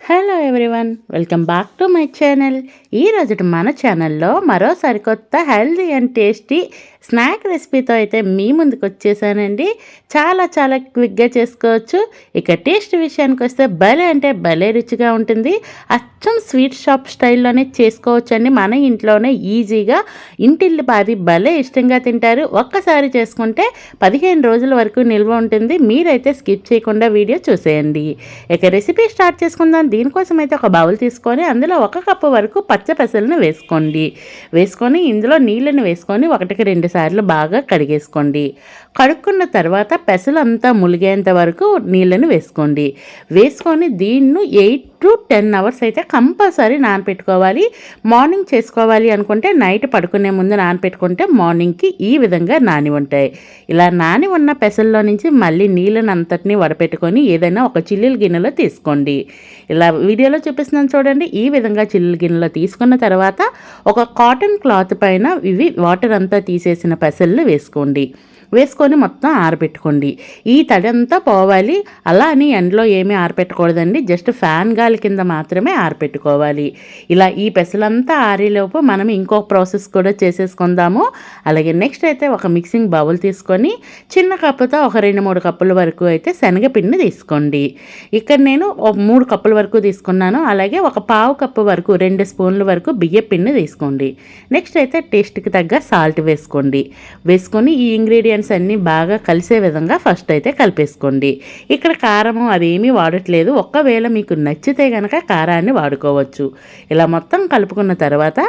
Hello everyone, welcome back to my channel. ఈరోజు మన ఛానల్లో మరో సరికొత్త హెల్తీ అండ్ టేస్టీ స్నాక్ రెసిపీతో అయితే మీ ముందుకు వచ్చేసానండి. చాలా క్విక్గా చేసుకోవచ్చు. ఇక టేస్ట్ విషయానికి వస్తే భలే అంటే భలే రుచిగా ఉంటుంది. అచ్చం స్వీట్ షాప్ స్టైల్లోనే చేసుకోవచ్చు అండి. మన ఇంట్లోనే ఈజీగా ఇంటిల్లి పాది భలే ఇష్టంగా తింటారు. ఒక్కసారి చేసుకుంటే 15 రోజుల వరకు నిల్వ ఉంటుంది. మీరైతే స్కిప్ చేయకుండా వీడియో చూసేయండి. ఇక రెసిపీ స్టార్ట్ చేసుకుందాం. దీనికోసం అయితే ఒక బౌల్ తీసుకొని అందులో 1 కప్పు వరకు పచ్చ పెసలను వేసుకొని ఇందులో నీళ్ళని వేసుకొని 1కి 2 సార్లు బాగా కడిగేసుకోండి. కడుక్కున్న తర్వాత పెసలంతా ములిగేంత వరకు నీళ్ళని వేసుకొని దీన్ని 8 to 10 అవర్స్ అయితే కంపల్సరీ నానపెట్టుకోవాలి. మార్నింగ్ చేసుకోవాలి అనుకుంటే నైట్ పడుకునే ముందు నానపెట్టుకుంటే మార్నింగ్కి ఈ విధంగా నాని ఉంటాయి. ఇలా నాని ఉన్న పెసల్లో నుంచి మళ్ళీ నీళ్ళని అంతటినీ వడపెట్టుకొని ఏదైనా ఒక చిల్లుల గిన్నెలో తీసుకోండి. ఇలా వీడియోలో చూపిస్తున్నాను చూడండి. ఈ విధంగా చిల్లుల గిన్నెలో తీసుకున్న తర్వాత ఒక కాటన్ క్లాత్ పైన ఇవి వాటర్ అంతా తీసేసిన పెసలు వేసుకొని మొత్తం ఆరబెట్టుకోండి. ఈ తడి అంతా పోవాలి. అలా అని ఎండలో ఏమీ ఆరబెట్టకూడదండి. జస్ట్ ఫ్యాన్ గాలి కింద మాత్రమే ఆరబెట్టుకోవాలి. ఇలా ఈ పెసలంతా ఆరేలోపు మనం ఇంకో ప్రాసెస్ కూడా చేసేసుకుందాము. అలాగే నెక్స్ట్ అయితే ఒక మిక్సింగ్ బౌల్ తీసుకొని చిన్న కప్పుతో ఒక 2-3 కప్పుల వరకు అయితే శనగపిండి తీసుకోండి. ఇక్కడ నేను 3 కప్పుల వరకు తీసుకున్నాను. అలాగే ఒక 1/2 కప్పు వరకు 2 స్పూన్ల వరకు బియ్యపిండి తీసుకోండి. నెక్స్ట్ అయితే టేస్ట్కి తగ్గ సాల్ట్ వేసుకొని ఈ ఇంగ్రీడియంట్స్ అన్నీ బాగా కలిసే విధంగా ఫస్ట్ అయితే కలిపేసుకోండి. ఇక్కడ కారము అవేమీ వాడట్లేదు. ఒకవేళ మీకు నచ్చితే కనుక కారాన్ని వాడుకోవచ్చు. ఇలా మొత్తం కలుపుకున్న తర్వాత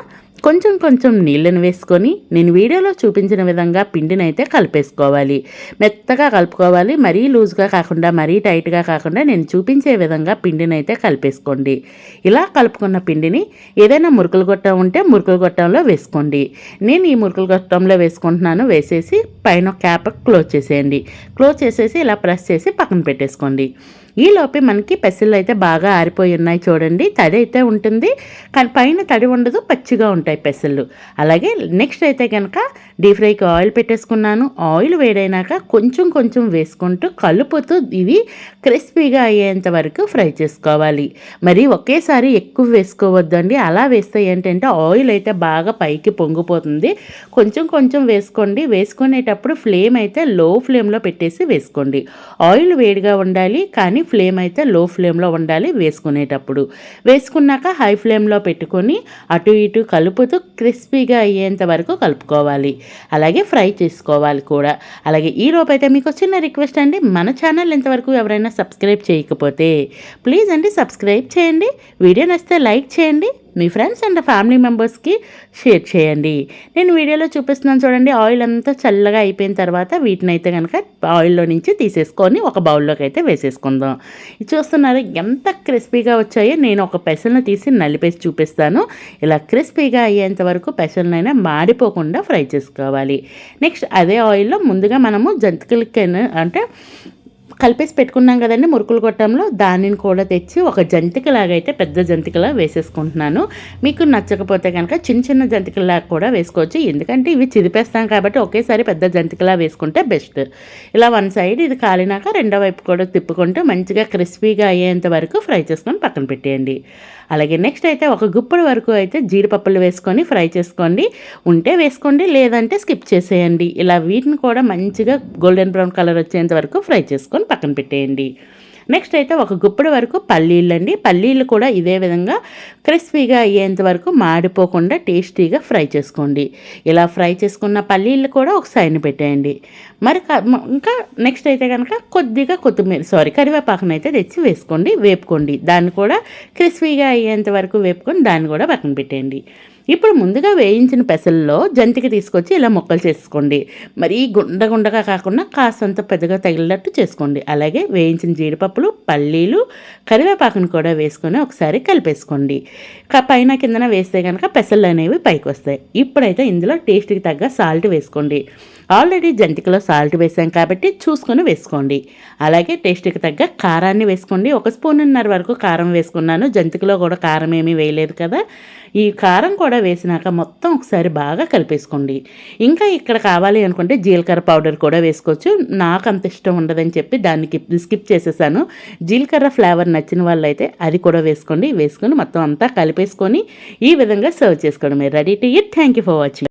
కొంచెం నీళ్ళని వేసుకొని నేను వీడియోలో చూపించిన విధంగా పిండిని అయితే కలిపేసుకోవాలి. మెత్తగా కలుపుకోవాలి. మరీ లూజ్గా కాకుండా మరీ టైట్గా కాకుండా నేను చూపించే విధంగా పిండిని అయితే కలిపేసుకోండి. ఇలా కలుపుకున్న పిండిని ఏదైనా మురుకులు గొట్టం ఉంటే మురుకులు గొట్టంలో వేసుకోండి. నేను ఈ మురుకులు గొట్టంలో వేసుకుంటున్నాను. వేసేసి పైన క్యాప్ క్లోజ్ చేసేసి ఇలా ప్రెస్ చేసి పక్కన పెట్టేసుకోండి. ఈలోపే మనకి పెసలు అయితే బాగా ఆరిపోయి ఉన్నాయి చూడండి. తడి అయితే ఉంటుంది కానీ పైన తడి ఉండదు, పచ్చిగా ఉంటాయి పెసలు. అలాగే నెక్స్ట్ అయితే కనుక డీప్ ఫ్రైకి ఆయిల్ పెట్టేసుకున్నాను. ఆయిల్ వేడైనాక కొంచెం వేసుకుంటూ కలుపుతూ ఇవి క్రిస్పీగా అయ్యేంత వరకు ఫ్రై చేసుకోవాలి. మరి ఒకేసారి ఎక్కువ వేసుకోవద్దండి. అలా వేస్తే ఏంటంటే ఆయిల్ అయితే బాగా పైకి పొంగిపోతుంది. కొంచెం వేసుకోండి. వేసుకునేటప్పుడు ఫ్లేమ్ అయితే లో ఫ్లేమ్లో పెట్టేసి వేసుకోండి. ఆయిల్ వేడిగా ఉండాలి కానీ ఫ్లేమ్ అయితే లో ఫ్లేమ్లో ఉండాలి. వేసుకున్నాక హై ఫ్లేమ్లో పెట్టుకొని అటు ఇటు కలుపుతూ క్రిస్పీగా అయ్యేంత వరకు కలుపుకోవాలి. అలాగే ఫ్రై చేసుకోవాలి కూడా. అలాగే ఈలోపు అయితే మీకు చిన్న రిక్వెస్ట్ అండి, మన ఛానల్ ఇంతవరకు ఎవరైనా సబ్స్క్రైబ్ చేయకపోతే ప్లీజ్ అండి సబ్స్క్రైబ్ చేయండి. వీడియో నచ్చితే లైక్ చేయండి. మీ ఫ్రెండ్స్ అండ్ ఫ్యామిలీ మెంబర్స్కి షేర్ చేయండి. నేను వీడియోలో చూపిస్తున్నాను చూడండి. ఆయిల్ అంతా చల్లగా అయిపోయిన తర్వాత వీటిని అయితే కనుక ఆయిల్లో నుంచి తీసేసుకొని ఒక బౌల్లోకి అయితే వేసేసుకుందాం. ఇది చూస్తున్నారు ఎంత క్రిస్పీగా వచ్చాయో. నేను ఒక పెసలను తీసి నలిపేసి చూపిస్తాను. ఇలా క్రిస్పీగా అయ్యేంత వరకు పెసలనైనా మాడిపోకుండా ఫ్రై చేసుకోవాలి. నెక్స్ట్ అదే ఆయిల్లో ముందుగా మనము జంతికలకి అంటే కలిపేసి పెట్టుకున్నాం కదండి మురుకులు గొట్టంలో, దానిని కూడా తెచ్చి ఒక జంతికలాగా అయితే పెద్ద జంతికలా వేసేసుకుంటున్నాను. మీకు నచ్చకపోతే కనుక చిన్న జంతికలాగా కూడా వేసుకోవచ్చు. ఎందుకంటే ఇవి చిదిపేస్తాం కాబట్టి ఒకేసారి పెద్ద జంతికలా వేసుకుంటే బెస్ట్. ఇలా వన్ సైడ్ ఇది కాలినాక రెండో వైపు కూడా తిప్పుకుంటూ మంచిగా క్రిస్పీగా అయ్యేంత వరకు ఫ్రై చేసుకొని పక్కన పెట్టేయండి. అలాగే నెక్స్ట్ అయితే ఒక గుప్పుడు వరకు అయితే జీడిపప్పులు వేసుకొని ఫ్రై చేసుకోండి. ఉంటే వేసుకోండి, లేదంటే స్కిప్ చేసేయండి. ఇలా వీటిని కూడా మంచిగా గోల్డెన్ బ్రౌన్ కలర్ వచ్చేంత వరకు ఫ్రై చేసుకొని పక్కన పెట్టేయండి. నెక్స్ట్ అయితే ఒక గుప్పుడు వరకు పల్లీలు కూడా ఇదే విధంగా క్రిస్పీగా అయ్యేంత వరకు మాడిపోకుండా టేస్టీగా ఫ్రై చేసుకోండి. ఇలా ఫ్రై చేసుకున్న పల్లీలు కూడా ఒక సైడ్ని పెట్టేయండి. మరి ఇంకా నెక్స్ట్ అయితే కనుక కొద్దిగా కరివేపాకును అయితే తెచ్చి వేపుకోండి. దాన్ని కూడా క్రిస్పీగా అయ్యేంత వరకు వేపుకొని దాన్ని కూడా పక్కన పెట్టేయండి. ఇప్పుడు ముందుగా వేయించిన పెసల్లో జంతికి తీసుకొచ్చి ఇలా ముక్కలు చేసుకోండి. మరీ గుండగా కాకుండా కాస్తంత పెద్దగా తగిలినట్టు చేసుకోండి. అలాగే వేయించిన జీడిపప్పులు, పల్లీలు, కరివేపాకును కూడా వేసుకొని ఒకసారి కలిపేసుకోండి. పైన కిందన వేస్తే కనుక పెసలు అనేవి పైకి వస్తాయి. ఇప్పుడైతే ఇందులో టేస్ట్కి తగ్గ సాల్ట్ వేసుకోండి. ఆల్రెడీ జంతికలో సాల్ట్ వేసాం కాబట్టి చూసుకొని వేసుకోండి. అలాగే టేస్ట్కి తగ్గ కారాన్ని వేసుకోండి. 1.5 స్పూన్ వరకు కారం వేసుకున్నాను. జంతికలో కూడా కారం ఏమీ వేయలేదు కదా. ఈ కారం కూడా కూడా వేసినాక మొత్తం ఒకసారి బాగా కలిపేసుకోండి. ఇంకా ఇక్కడ కావాలి అనుకుంటే జీలకర్ర పౌడర్ కూడా వేసుకోవచ్చు. నాకు అంత ఇష్టం ఉండదని చెప్పి దాన్ని స్కిప్ చేసేసాను. జీలకర్ర ఫ్లేవర్ నచ్చిన వాళ్ళైతే అది కూడా వేసుకోండి. వేసుకొని మొత్తం అంతా కలిపేసుకొని ఈ విధంగా సర్వ్ చేసుకోవడమే. Ready to eat. Thank you for watching.